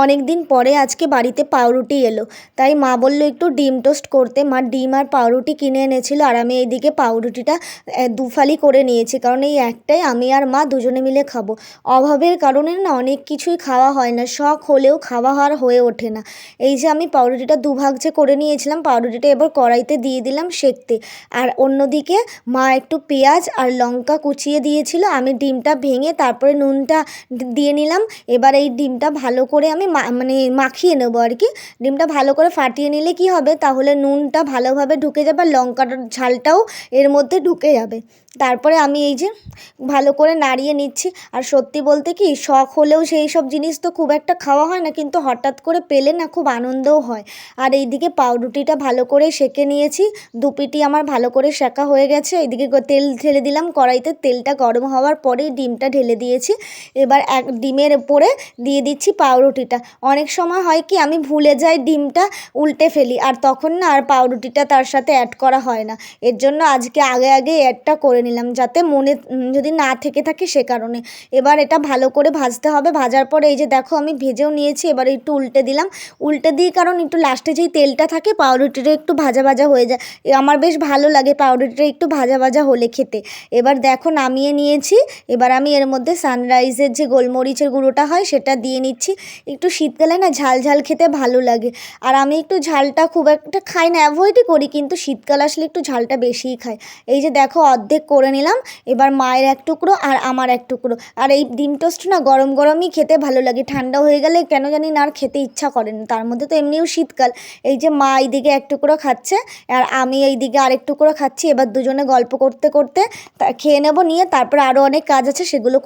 অনেক দিন পরে আজকে বাড়িতে পাউরুটি এলো, তাই মা বললো একটু ডিম টোস্ট করতে। মা ডিম আর পাউরুটি কিনে এনেছিল, আর আমি এইদিকে পাউরুটিটা দুফালি করে নিয়েছি, কারণ এই একটাই আমি আর মা দুজনে মিলে খাবো। অভাবের কারণে না অনেক কিছুই খাওয়া হয় না, শখ হলেও খাওয়া আর হয়ে ওঠে না। এই যে আমি পাউরুটিটা দুভাগ যে করে নিয়েছিলাম, পাউরুটিটা এবার কড়াইতে দিয়ে দিলাম সেঁকতে। আর অন্যদিকে মা একটু পেঁয়াজ আর লঙ্কা কুচিয়ে দিয়েছিল, আমি ডিমটা ভেঙে তারপরে নুনটা দিয়ে নিলাম। এবার এই ডিমটা ভালো করে আমি মানে মাখিয়ে নেবো আর কি। ডিমটা ভালো করে ফাটিয়ে নিলে কি হবে, তাহলে নুনটা ভালোভাবে ঢুকে যাবে আর লঙ্কার ঝালটাও এর মধ্যে ঢুকে যাবে। তারপরে আমি এই যে ভালো করে নাড়িয়ে নিচ্ছি। আর সত্যি বলতে কি, শখ হলেও সেই সব জিনিস তো খুব একটা খাওয়া হয় না, কিন্তু হঠাৎ করে পেলে না খুব আনন্দও হয়। আর এইদিকে পাউরুটিটা ভালো করে সেঁকে নিয়েছি, দুপিটি আমার ভালো করে সেঁকা হয়ে গেছে। এইদিকে তেল ঢেলে দিলাম কড়াইতে, তেলটা গরম হওয়ার পরেই ডিমটা ঢেলে দিয়েছি। এবার এক ডিমের উপরে দিয়ে দিচ্ছি পাউরুটিটা। অনেক সময় হয় কি, আমি ভুলে যাই ডিমটা উল্টে ফেলি, আর তখন না আর পাউরুটিটা তার সাথে অ্যাড করা হয় না। এর জন্য আজকে আগে আগে অ্যাডটা করে নিলাম, যাতে মনে যদি না থেকে থাকে সে কারণে। এবার এটা ভালো করে ভাজতে হবে। ভাজার পরে এই যে দেখো আমি ভেজেও নিয়েছি, এবার একটু উল্টে দিলাম। উল্টে দিই কারণ একটু লাস্টে যেই তেলটা থাকে পাউরুটিটা একটু ভাজা ভাজা হয়ে যায়। আমার বেশ ভালো লাগে পাউরুটিটা একটু ভাজা ভাজা হলে খেতে। এবার দেখো নামিয়ে নিয়েছি। এবার আমি এর মধ্যে সানরাইজের যে গোলমরিচের গুঁড়োটা হয় সেটা দিয়ে নিচ্ছি। একটু শীতকালে না ঝাল ঝাল খেতে ভালো লাগে, আর আমি একটু ঝালটা খুব একটা খাই না, অ্যাভয়েডই করি, কিন্তু শীতকাল আসলে একটু ঝালটা বেশিই খাই। এই যে দেখো অর্ধেক করে নিলাম। এবার মায়ের এক টুকরো আর আমার এক টুকরো। আর এই ডিম টোস্ট না গরম গরমই খেতে ভালো লাগে, ঠান্ডা হয়ে গেলে কেন জানি না আর খেতে ইচ্ছা করে না, তার মধ্যে তো এমনিও শীতকাল। এই যে মা এইদিকে এক টুকরো খাচ্ছে আর আমি এইদিকে আরেক টুকরো খাচ্ছি। এবার দুজনে গল্প করতে করতে খেয়ে নেবো, নিয়ে তারপরে আরও অনেক কাজ আছে সেগুলো